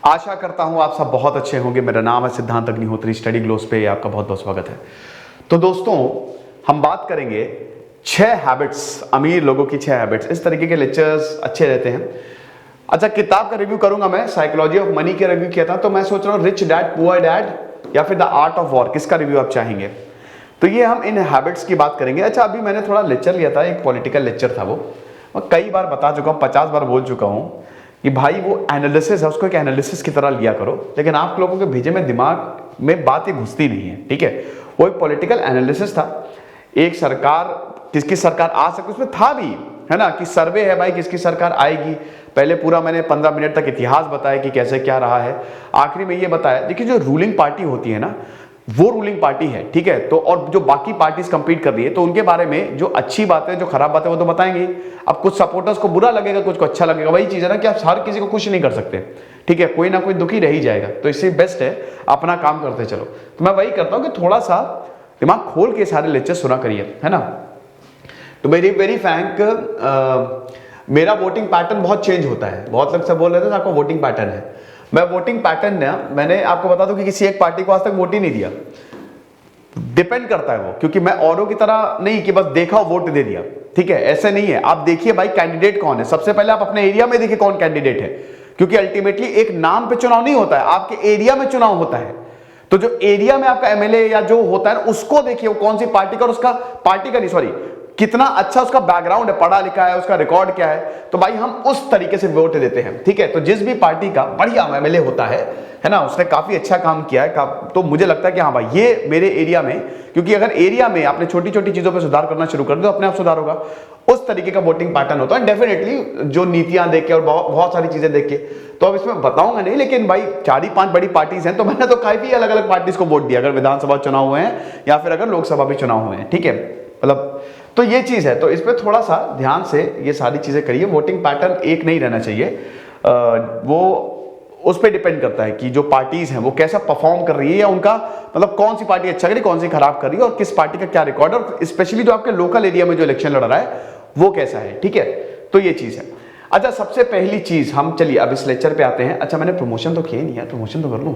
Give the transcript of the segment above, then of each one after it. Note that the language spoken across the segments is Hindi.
आशा करता हूं आप सब बहुत अच्छे होंगे। मेरा नाम है सिद्धांत अग्निहोत्री, स्टडी ग्लोस पे आपका बहुत बहुत स्वागत है। तो दोस्तों, हम बात करेंगे 6 हैबिट्स, अमीर लोगों की 6 हैबिट्स। इस तरीके के लेक्चर्स अच्छे रहते हैं। अच्छा, किताब का रिव्यू करूंगा मैं, साइकोलॉजी ऑफ मनी का रिव्यू किया था, तो मैं सोच रहा हूं रिच डैड पुअर डैड या फिर द आर्ट ऑफ वॉर, किसका रिव्यू आप चाहेंगे? तो ये हम इन हैबिट्स की बात करेंगे। अच्छा, अभी मैंने थोड़ा लेक्चर लिया था, एक पॉलिटिकल लेक्चर था, वो मैं कई बार बता चुका हूँ, 50 बार बोल चुका हूँ कि भाई वो एनालिसिस है, उसको एक एनालिसिस की तरह लिया करो। लेकिन आप लोगों के भेजे में दिमाग में बात ये घुसती नहीं है, ठीक है। वो एक पॉलिटिकल एनालिसिस था, एक सरकार, किसकी सरकार आ सकती, उसमें था भी, है ना, कि सर्वे है भाई किसकी सरकार आएगी। पहले पूरा मैंने 15 मिनट तक इतिहास बताया कि कैसे क्या रहा है। आखिरी में ये बताया, देखिए जो रूलिंग पार्टी होती है ना, वो रूलिंग पार्टी है, ठीक है। तो और जो बाकी पार्टीज कंपीट कर रही है, तो उनके बारे में जो अच्छी बात है, जो खराब बात है, वो तो बताएंगे। अब कुछ सपोर्टर्स को बुरा लगेगा, कुछ को अच्छा लगेगा। वही चीज है ना कि आप हर किसी को खुश नहीं कर सकते, ठीक है। कोई ना कोई दुखी रह ही जाएगा। तो इससे बेस्ट है अपना काम करते चलो। तो मैं वही करता हूं कि थोड़ा सा दिमाग खोल के सारे लेक्चर सुना करिए, है ना। तो वेरी फ्रैंक, मेरा वोटिंग पैटर्न बहुत चेंज होता है। बहुत लोग से बोल रहे थे आपको वोटिंग पैटर्न है। मैं वोटिंग पैटर्न ना, मैंने आपको बता दूं कि किसी एक पार्टी को आज तक वोट ही नहीं दिया। डिपेंड करता है वो, क्योंकि मैं औरों की तरह नहीं कि बस देखा वोट दे दिया, ठीक है, ऐसे नहीं है। आप देखिए भाई कैंडिडेट कौन है। सबसे पहले आप अपने एरिया में देखिए कौन कैंडिडेट है, क्योंकि अल्टीमेटली एक नाम पे चुनाव नहीं होता है, आपके एरिया में चुनाव होता है। तो जो एरिया में आपका एमएलए या जो होता है उसको देखिए वो कौन सी पार्टी का, और उसका पार्टी का नहीं, सॉरी, कितना अच्छा उसका बैकग्राउंड है, पढ़ा लिखा है, उसका रिकॉर्ड क्या है। तो भाई हम उस तरीके से वोट देते हैं, ठीक है। तो जिस भी पार्टी का बढ़िया एमएलए होता है ना, उसने काफी अच्छा काम किया है, तो मुझे लगता है कि हाँ भाई ये मेरे एरिया में, क्योंकि अगर एरिया में आपने छोटी छोटी चीजों पर सुधार करना शुरू कर दो, अपने आप सुधार होगा। उस तरीके का वोटिंग पैटर्न होता है डेफिनेटली, जो नीतियां देख के और बहुत सारी चीजें देख के। तो अब इसमें बताऊंगा नहीं, लेकिन भाई 4-5 बड़ी पार्टीज हैं, तो मैंने तो काफी अलग अलग पार्टीज को वोट दिया, अगर विधानसभा चुनाव हुए हैं या फिर अगर लोकसभा भी चुनाव हुए हैं, ठीक है। मतलब तो ये चीज है, तो इस पर थोड़ा सा ध्यान से ये सारी चीजें करिए। वोटिंग पैटर्न एक नहीं रहना चाहिए, वो उस पर डिपेंड करता है कि जो पार्टीज हैं वो कैसा परफॉर्म कर रही है, या उनका मतलब कौन सी पार्टी अच्छा कर रही है, कौन सी खराब कर रही है, और किस पार्टी का क्या रिकॉर्ड है, और स्पेशली जो आपके लोकल एरिया में जो इलेक्शन लड़ रहा है वो कैसा है, ठीक है। तो ये चीज है। अच्छा, सबसे पहली चीज हम, चलिए अब इस लेक्चर पे आते हैं। अच्छा, मैंने प्रमोशन तो किया नहीं यार, प्रमोशन तो कर लूं।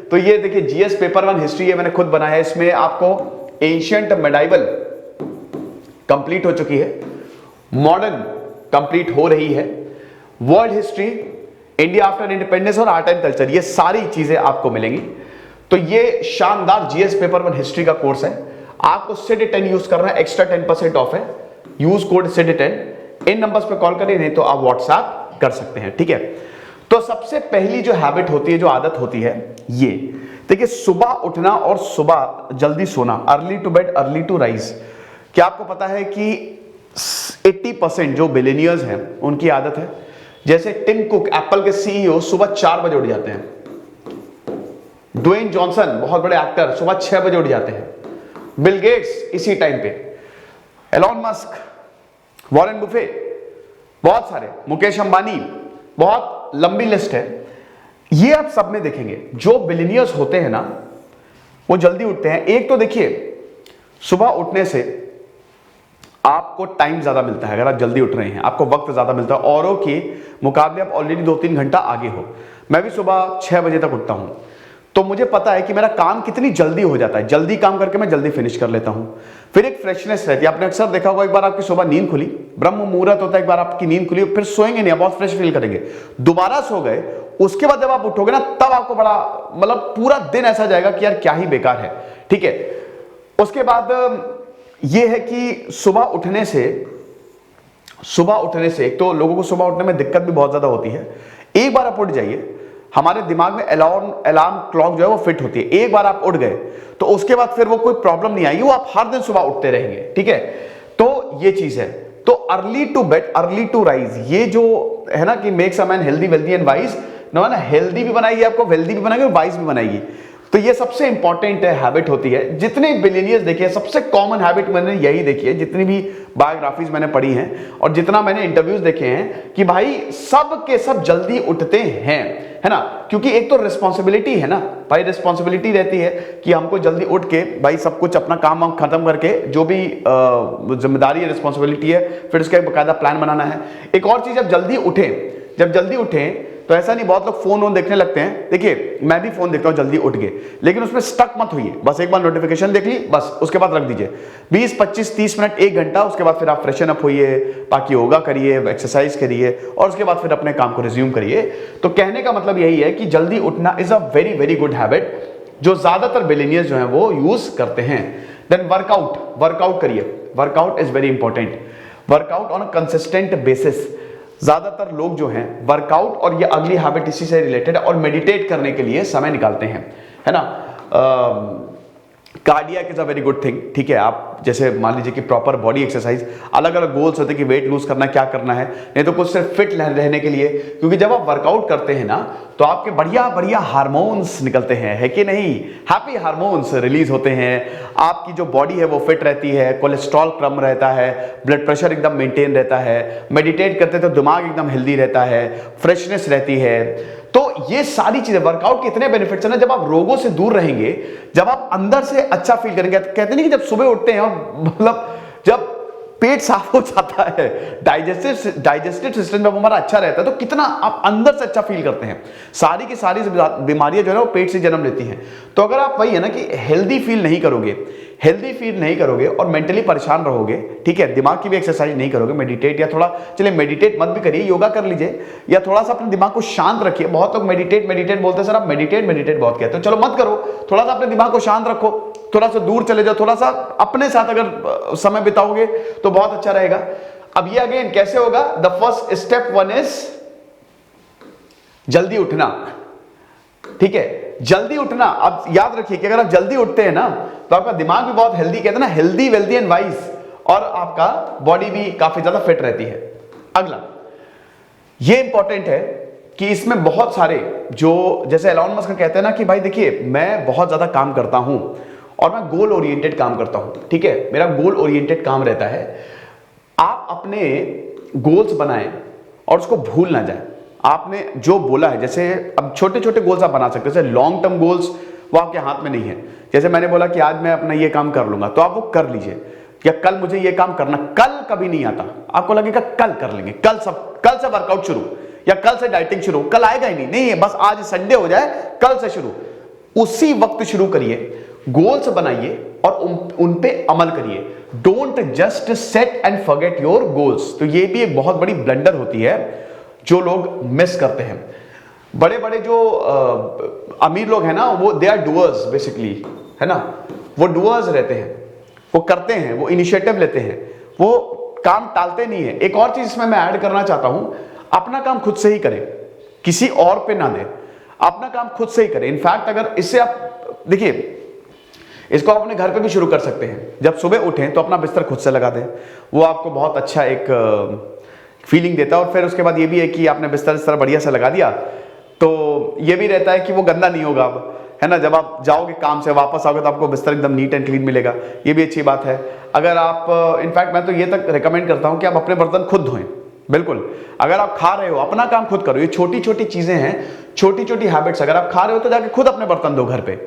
तो ये देखिए जीएस पेपर 1 हिस्ट्री है, मैंने खुद बनाया है। इसमें आपको एंशिएंट मेडाइवल कंप्लीट हो चुकी है, मॉडर्न कंप्लीट हो रही है, world history, India after independence और आर्ट एंड कल्चर, ये सारी चीजें आपको मिलेंगी। तो ये शानदार जीएस पेपर 1 हिस्ट्री का कोर्स है। आपको सिड 10 यूज करना है, एक्स्ट्रा 10% ऑफ है। Use code SID 10। इन नंबर्स पे कॉल करिए, नहीं तो आप व्हाट्सएप कर सकते हैं, ठीक है। तो सबसे पहली जो हैबिट होती है, जो आदत होती है, ये देखिए, सुबह उठना और सुबह जल्दी सोना, early to bed early to rise. क्या आपको पता है कि 80% जो बिलियनियर्स हैं उनकी आदत है, जैसे टिम कुक एप्पल के सीईओ सुबह 4 बजे उठ जाते हैं। ड्वेन जॉनसन बहुत बड़े एक्टर सुबह 6 बजे उठ जाते हैं। बिल गेट्स इसी टाइम पे, एलॉन मस्क, वॉरेन बुफेट, बहुत सारे, मुकेश अंबानी, बहुत लंबी लिस्ट है। ये आप सब में देखेंगे जो बिलियनियर्स होते हैं ना, वो जल्दी उठते हैं। एक तो देखिए, सुबह उठने से आपको टाइम ज्यादा मिलता है। अगर आप जल्दी उठ रहे हैं, आपको वक्त ज्यादा मिलता है, औरों के मुकाबले आप ऑलरेडी 2-3 घंटा आगे हो। मैं भी सुबह 6 बजे तक उठता हूं, तो मुझे पता है कि मेरा काम कितनी जल्दी हो जाता है। जल्दी काम करके मैं जल्दी फिनिश कर लेता हूं। फिर एक फ्रेशनेस रहती है। आपने अक्सर देखा होगा, एक बार आपकी सुबह नींद खुली, ब्रह्म मुहूर्त होता है, एक बार आपकी नींद खुली, फिर सोएंगे नहीं, बहुत फ्रेश फील करेंगे। दोबारा सो गए, उसके बाद जब आप उठोगे ना, तब आपको बड़ा, मतलब पूरा दिन ऐसा जाएगा कि यार क्या ही बेकार है, ठीक है। उसके बाद यह है कि सुबह उठने से एक तो लोगों को सुबह उठने में दिक्कत भी बहुत ज्यादा होती है। एक बार आप उठ जाइए, हमारे दिमाग में अलार्म क्लॉक जो है वो फिट होती है। एक बार आप उठ गए तो उसके बाद फिर वो कोई प्रॉब्लम नहीं आएगी, वो आप हर दिन सुबह उठते रहेंगे, ठीक है। तो ये चीज है। तो early to bed early to rise, ये जो है ना कि makes a man healthy wealthy and wise, ना हेल्दी भी बनाएगी आपको, वेल्दी भी बनाएगी और वाइज भी बनाएगी। तो ये सबसे इंपॉर्टेंट हैबिट होती है। जितने बिलियनियर्स देखिए, सबसे कॉमन हैबिट मैंने यही देखी है, जितनी भी बायोग्राफीज मैंने पढ़ी हैं और जितना मैंने इंटरव्यूज देखे हैं, कि भाई सब के सब जल्दी उठते हैं, है ना। क्योंकि एक तो रिस्पॉन्सिबिलिटी है ना भाई, रिस्पॉन्सिबिलिटी रहती है कि हमको जल्दी उठ के भाई सब कुछ अपना काम वाम खत्म करके, जो भी जिम्मेदारी है, रिस्पॉन्सिबिलिटी है, फिर उसका एक बाकायदा प्लान बनाना है। एक और चीज, जब जल्दी उठें तो ऐसा नहीं, बहुत लोग फोन देखने लगते हैं। देखिए मैं भी फोन देखता हूं जल्दी उठ के, लेकिन उसमें स्टक मत होइए। बस एक बार नोटिफिकेशन देख ली, बस उसके बाद रख दीजिए। 20, 25, 30 मिनट, 1 घंटा, उसके बाद फिर आप फ्रेशन अप होइए, बाकी योगा करिए, एक्सरसाइज करिए, और उसके बाद फिर अपने काम को रिज्यूम करिए। तो कहने का मतलब यही है कि जल्दी उठना is a very very good habit, जो ज्यादातर बिलियनियर्स जो हैं वो यूज करते हैं। देन वर्कआउट करिए। Workout is very important. Workout on a consistent basis. ज्यादातर लोग जो हैं वर्कआउट और ये अगली हैबिट इसी से रिलेटेड है, और मेडिटेट करने के लिए समय निकालते हैं, है ना। Cardiac is a very good thing, ठीक है। आप जैसे मान लीजिए कि प्रॉपर बॉडी एक्सरसाइज, अलग अलग गोल्स होते हैं कि वेट लूज करना, क्या करना है, नहीं तो कुछ सिर्फ फिट रहने के लिए। क्योंकि जब आप वर्कआउट करते हैं ना, तो आपके बढ़िया बढ़िया हार्मोन्स निकलते हैं, है कि नहीं। हैप्पी हार्मोन्स रिलीज होते हैं, आपकी जो बॉडी है वो फिट रहती है, कोलेस्ट्रॉल कम रहता है, ब्लड प्रेशर एकदम मेंटेन रहता है, मेडिटेट करते तो दिमाग एकदम हेल्दी रहता है, फ्रेशनेस रहती है। तो ये सारी चीजें, वर्कआउट के इतने बेनिफिट्स हैं ना। जब आप रोगों से दूर रहेंगे, जब आप अंदर से अच्छा फील करेंगे, कहते नहीं कि जब सुबह उठते हैं और मतलब जब पेट साफ हो जाता है, डाइजेस्टिव सिस्टम जब हमारा अच्छा रहता है, तो कितना आप अंदर से अच्छा फील करते हैं। सारी की सारी बीमारियां जो है वो पेट से जन्म लेती हैं। तो अगर आप वही है ना कि हेल्दी फील नहीं करोगे और मेंटली परेशान रहोगे, ठीक है, दिमाग की भी एक्सरसाइज नहीं करोगे, मेडिटेट या थोड़ा, चलिए मेडिटेट मत भी करिए, योगा कर लीजिए, या थोड़ा सा अपने दिमाग को शांत रखिए। बहुत लोग मेडिटेट बोलते हैं, सर आप मेडिटेट बहुत कहते हो, चलो मत करो, थोड़ा सा अपने दिमाग को शांत रखो, थोड़ा सा दूर चले जाओ, थोड़ा सा अपने साथ अगर समय बिताओगे तो बहुत अच्छा रहेगा। अब ये अगेन कैसे होगा? द फर्स्ट स्टेप 1 इज जल्दी उठना, ठीक है, जल्दी उठना। अब याद रखिए कि अगर आप जल्दी उठते हैं ना, तो आपका दिमाग भी बहुत हेल्दी, कहते हैं ना हेल्दी, वेल्दी एंड वाइज, और आपका बॉडी भी काफी ज्यादा फिट रहती है। अगला ये इंपॉर्टेंट है कि इसमें बहुत सारे जो, जैसे एलोन मस्क कहते हैं ना कि भाई देखिए मैं बहुत ज्यादा काम करता हूं और मैं गोल ओरिएंटेड काम करता हूं, ठीक है, मेरा गोल ओरिएंटेड काम रहता है। आप अपने गोल्स बनाएं और उसको भूल ना जाए। आपने जो बोला है, जैसे अब छोटे छोटे गोल्स आप बना सकते हैं, जैसे लॉन्ग टर्म गोल्स वो आपके हाथ में नहीं है। जैसे मैंने बोला कि आज मैं अपना ये काम कर लूंगा, तो आप वो कर लीजिए, या कल मुझे ये काम करना, कल कभी नहीं आता, आपको लगेगा कल कर लेंगे, कल से वर्कआउट शुरू, या कल से डाइटिंग शुरू, कल आएगा ही नहीं है, बस आज संडे हो जाए, कल से शुरू। उसी वक्त शुरू करिए, गोल्स बनाइए और उन पे अमल करिए। Don't just set and forget your goals. तो ये भी एक बहुत बड़ी ब्लंडर होती है जो लोग मिस करते हैं। बड़े बड़े जो अमीर लोग हैं ना, वो दे आर डूअर्स बेसिकली, है ना, वो डूअर्स रहते हैं, वो करते हैं, वो इनिशिएटिव लेते हैं, वो काम टालते नहीं है। एक और चीज इसमें मैं ऐड करना चाहता हूं, अपना काम खुद से ही करें, किसी और पे ना दें, अपना काम खुद से ही करें। इनफैक्ट अगर इससे आप देखिए, इसको आप अपने घर पे भी शुरू कर सकते हैं। जब सुबह उठें तो अपना बिस्तर खुद से लगा दें, वो आपको बहुत अच्छा एक फीलिंग देता है। और फिर उसके बाद ये भी है कि आपने बिस्तर इस तरह बढ़िया से लगा दिया, तो ये भी रहता है कि वो गंदा नहीं होगा अब, है ना। जब आप जाओगे काम से वापस आओगे तो आपको बिस्तर एकदम नीट एंड क्लीन मिलेगा, ये भी अच्छी बात है। अगर आप इनफैक्ट मैं तो ये तक रिकमेंड करता हूं कि आप अपने बर्तन खुद धोएं। बिल्कुल, अगर आप खा रहे हो अपना काम खुद करो। ये छोटी छोटी चीजें हैं, छोटी छोटी हैबिट्स। अगर आप खा रहे हो तो जाके खुद अपने बर्तन धो, घर पे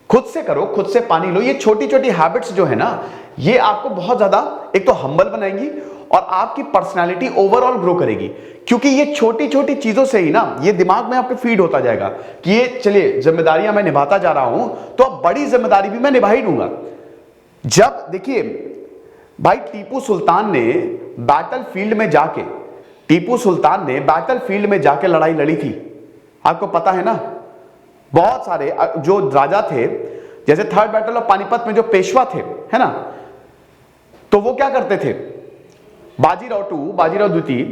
खुद से करो, खुद से पानी लो। ये छोटी छोटी हैबिट्स जो है ना, ये आपको बहुत ज्यादा एक तो हम्बल बनाएंगी और आपकी पर्सनालिटी ओवरऑल ग्रो करेगी। क्योंकि ये छोटी छोटी चीजों से ही ना ये दिमाग में आपके फीड होता जाएगा कि ये चलिए जिम्मेदारियां मैं निभाता जा रहा हूं, तो अब बड़ी जिम्मेदारी भी मैं निभा ही लूंगा। जब देखिए भाई टीपू सुल्तान ने बैटल फील्ड में जाके लड़ाई लड़ी थी, आपको पता है ना। बहुत सारे जो राजा थे, जैसे थर्ड बैटल ऑफ पानीपत में जो पेशवा थे, है ना, तो वो क्या करते थे, बाजीराव द्वितीय,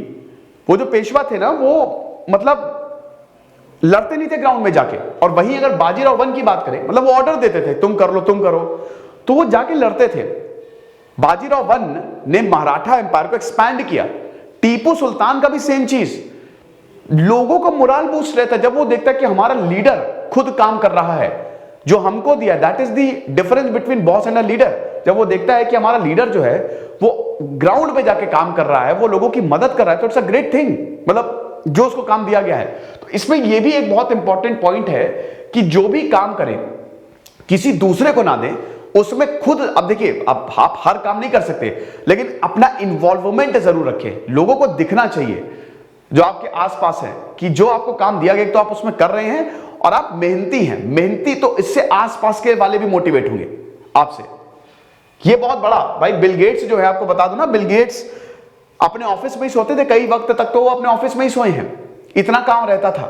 वो जो पेशवा थे ना, वो मतलब लड़ते नहीं थे ग्राउंड में जाके। और वहीं अगर बाजीराव वन की बात करें, मतलब वो ऑर्डर देते थे तुम करो, तो वो जाके लड़ते थे। बाजीराव वन ने मराठा एम्पायर को एक्सपैंड किया। टीपू सुल्तान का भी सेम चीज, लोगों को मोरल बूस्ट रहता है जब वो देखता है कि हमारा लीडर खुद काम कर रहा है, जो हमको दिया। That is the difference between boss and a leader. जब वो देखता है कि हमारा लीडर जो है वो ग्राउंड पे जाके काम कर रहा है, वो लोगों की मदद कर रहा है, तो इट्स अ ग्रेट थिंग, मतलब जो उसको काम दिया गया है। तो इसमें ये भी एक बहुत इंपॉर्टेंट पॉइंट है कि जो भी काम करें किसी दूसरे को ना दें, उसमें खुद, अब देखिए अब आप हर काम नहीं कर सकते, लेकिन अपना इन्वॉल्वमेंट जरूर रखें। लोगों को दिखना चाहिए, जो आपके आसपास है, कि जो आपको काम दिया गया तो आप उसमें कर रहे हैं और आप मेहनती हैं, मेहनती, तो इससे आसपास के वाले भी मोटिवेट होंगे आपसे। ये बहुत बड़ा, भाई बिल गेट्स जो है, आपको बता दो ना, बिल गेट्स अपने ऑफिस में ही सोते थे, कई वक्त तक तो वो अपने ऑफिस में ही सोए हैं, इतना काम रहता था।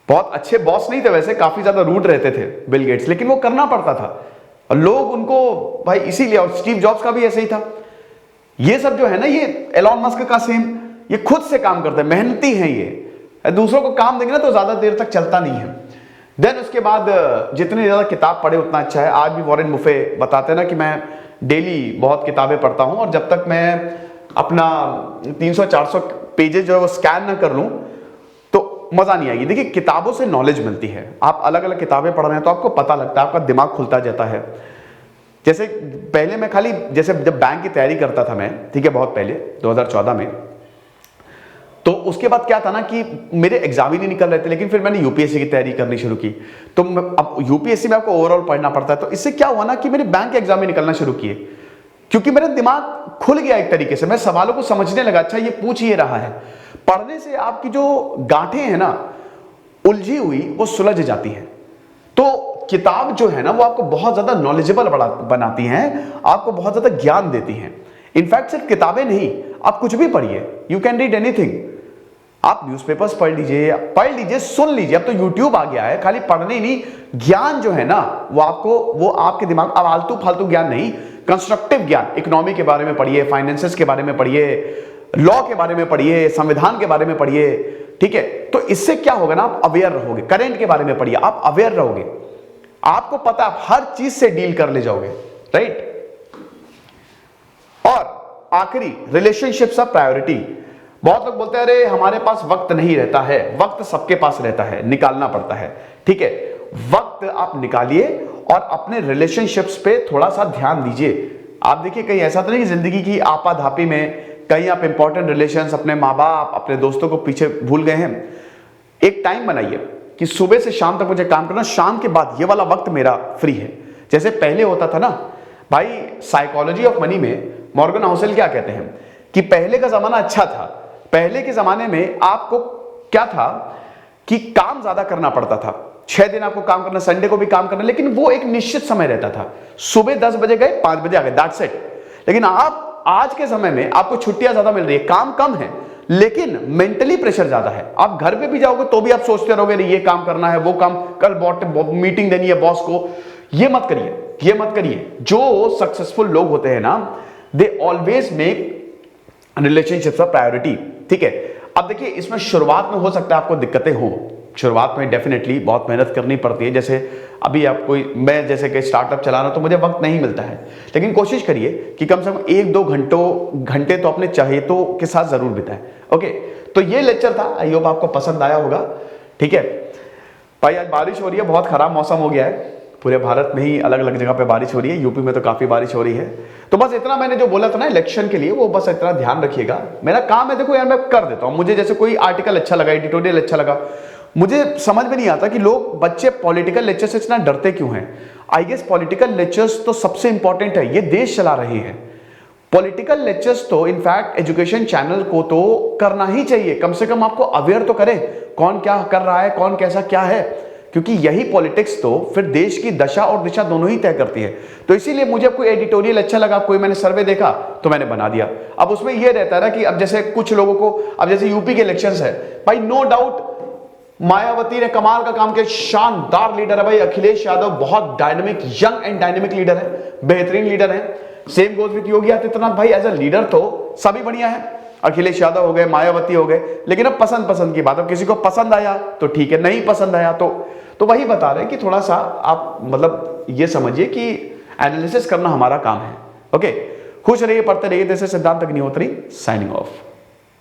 बहुत अच्छे बॉस नहीं थे वैसे, काफी ज्यादा रूड रहते थे बिल गेट्स, लेकिन वो करना पड़ता था और लोग उनको भाई इसीलिए, और स्टीव जॉब्स का भी ऐसे ही था। ये सब जो है ना, ये एलॉन मस्क का सेम, ये खुद से काम करते हैं, मेहनती हैं ये, दूसरों को काम देंगे ना तो ज्यादा देर तक चलता नहीं है। देन उसके बाद जितनी ज्यादा किताब पढ़े उतना अच्छा है। आज भी वॉरेन बुफे बताते हैं ना कि मैं डेली बहुत किताबें पढ़ता हूं और जब तक मैं अपना 300-400 पेजेस जो है वो स्कैन ना कर लूं तो मजा नहीं आएगी। देखिए, किताबों से नॉलेज मिलती है, आप अलग अलग किताबें पढ़ रहे हैं तो आपको पता लगता है, आपका दिमाग खुलता जाता है। जैसे पहले मैं खाली, जैसे जब बैंक की तैयारी करता था मैं, ठीक है, बहुत पहले 2014 में, तो उसके बाद क्या था ना कि मेरे एग्जाम ही नहीं निकल रहे थे, लेकिन फिर मैंने यूपीएससी की तैयारी करनी शुरू की। तो अब यूपीएससी में आपको ओवरऑल पढ़ना पड़ता है, तो इससे क्या हुआ ना कि मेरे बैंक के एग्जाम ही निकलना शुरू किए, क्योंकि मेरा दिमाग खुल गया एक तरीके से, मैं सवालों को समझने लगा, अच्छा ये पूछ ही रहा है। पढ़ने से आपकी जो गांठें हैं ना उलझी हुई, वो सुलझ जाती हैं। तो किताब जो है ना वो आपको बहुत ज्यादा नॉलेजेबल बनाती हैं, आपको बहुत ज्यादा ज्ञान देती हैं। इनफैक्ट सिर्फ किताबें नहीं, आप कुछ भी पढ़िए, यू कैन रीड एनीथिंग। आप न्यूज़पेपर्स पढ़ लीजिए, सुन लीजिए, अब तो यूट्यूब आ गया है, खाली पढ़ने ही नहीं, ज्ञान जो है ना वो आपके दिमाग, अब आलतू फालतू ज्ञान नहीं, कंस्ट्रक्टिव ज्ञान, इकोनॉमी के बारे में पढ़िए, फाइनेंसेस के बारे में पढ़िए, लॉ के बारे में पढ़िए, संविधान के बारे में पढ़िए, ठीक है। तो इससे क्या होगा ना, आप अवेयर रहोगे, करंट के बारे में पढ़िए, आप अवेयर रहोगे, आपको पता, आप हर चीज से डील कर ले जाओगे, राइट। और आखिरी, रिलेशनशिप्स ऑफ प्रायोरिटी। बहुत लोग बोलते हैं अरे हमारे पास वक्त नहीं रहता है, वक्त सबके पास रहता है, निकालना पड़ता है, ठीक है। वक्त आप निकालिए और अपने रिलेशनशिप्स पे थोड़ा सा ध्यान दीजिए। आप देखिए, कहीं ऐसा तो नहीं कि जिंदगी की आपाधापी में कहीं आप इंपॉर्टेंट रिलेशंस, अपने माँ बाप, अपने दोस्तों को पीछे भूल गए हैं। एक टाइम बनाइए कि सुबह से शाम तक मुझे काम करना, शाम के बाद ये वाला वक्त मेरा फ्री है। जैसे पहले होता था ना भाई, साइकोलॉजी ऑफ मनी में मॉर्गन हाउसेल क्या कहते हैं कि पहले का जमाना अच्छा था। पहले के जमाने में आपको क्या था कि काम ज्यादा करना पड़ता था, 6 दिन आपको काम करना, संडे को भी काम करना, लेकिन वो एक निश्चित समय रहता था, सुबह 10 बजे गए, 5 बजे आ गए, दैट्स इट। लेकिन आप आज के समय में आपको छुट्टियां ज्यादा मिल रही है, काम कम है, लेकिन मेंटली प्रेशर ज्यादा है। आप घर पे भी जाओगे तो भी आप सोचते रहोगे ये काम करना है, वो काम, कल मीटिंग देनी है बॉस को। ये मत करिए, ये मत करिए। जो सक्सेसफुल लोग होते हैं ना, they always make relationships a priority, ठीक है। अब देखिए, इसमें शुरुआत में हो सकता है आपको दिक्कतें हो, शुरुआत में डेफिनेटली बहुत मेहनत करनी पड़ती है। जैसे अभी आप कोई, मैं जैसे कि स्टार्टअप चला रहा हूं तो मुझे वक्त नहीं मिलता है, लेकिन कोशिश करिए कि कम से कम 1-2 घंटे तो अपने चाहिए के साथ जरूर बिताएं। ओके, तो ये लेक्चर था, आई होप आपको पसंद आया होगा, ठीक है। भाई आज बारिश हो रही है, बहुत खराब मौसम हो गया है, पूरे भारत में ही अलग अलग जगह पे बारिश हो रही है, यूपी में तो काफी बारिश हो रही है। तो बस इतना मैंने जो बोला था ना इलेक्शन के लिए, वो बस इतना ध्यान रखिएगा। मेरा काम है, देखो यार, मैं कर देता हूं, मुझे जैसे कोई आर्टिकल अच्छा लगा, एडिटोरियल अच्छा लगा, मुझे समझ में नहीं आता कि लोग, बच्चे पॉलिटिकल लेक्चर से इतना डरते क्यों हैं। आई गेस पॉलिटिकल लेक्चर्स तो सबसे इंपॉर्टेंट है, ये देश चला रहे हैं। पॉलिटिकल लेक्चर्स तो इनफैक्ट एजुकेशन चैनल को तो करना ही चाहिए, कम से कम आपको अवेयर तो करे, कौन क्या कर रहा है, कौन कैसा क्या है, क्योंकि यही पॉलिटिक्स तो फिर देश की दशा और दिशा दोनों ही तय करती है। तो इसीलिए मुझे कोई एडिटोरियल अच्छा लगा, कोई मैंने सर्वे देखा तो मैंने बना दिया। अब उसमें यह रहता है ना कि अब जैसे कुछ लोगों को, अब जैसे यूपी के इलेक्शंस है भाई, नो डाउट मायावती ने कमाल का काम किया, शानदार लीडर है भाई अखिलेश यादव, बहुत dynamic, young and dynamic leader है, बेहतरीन लीडर है। Same goes with Yogi Adityanath भाई, एज अ लीडर तो सभी बढ़िया है, अखिलेश यादव हो गए, मायावती हो गए, लेकिन अब पसंद की बात, अब किसी को पसंद आया तो ठीक है, नहीं पसंद आया तो वही बता रहे हैं कि थोड़ा सा आप मतलब ये समझिए कि एनालिसिस करना हमारा काम है। ओके, खुश रहिए, पढ़ते रहिए। दिस इज सिद्धांत अग्निहोत्री साइनिंग ऑफ।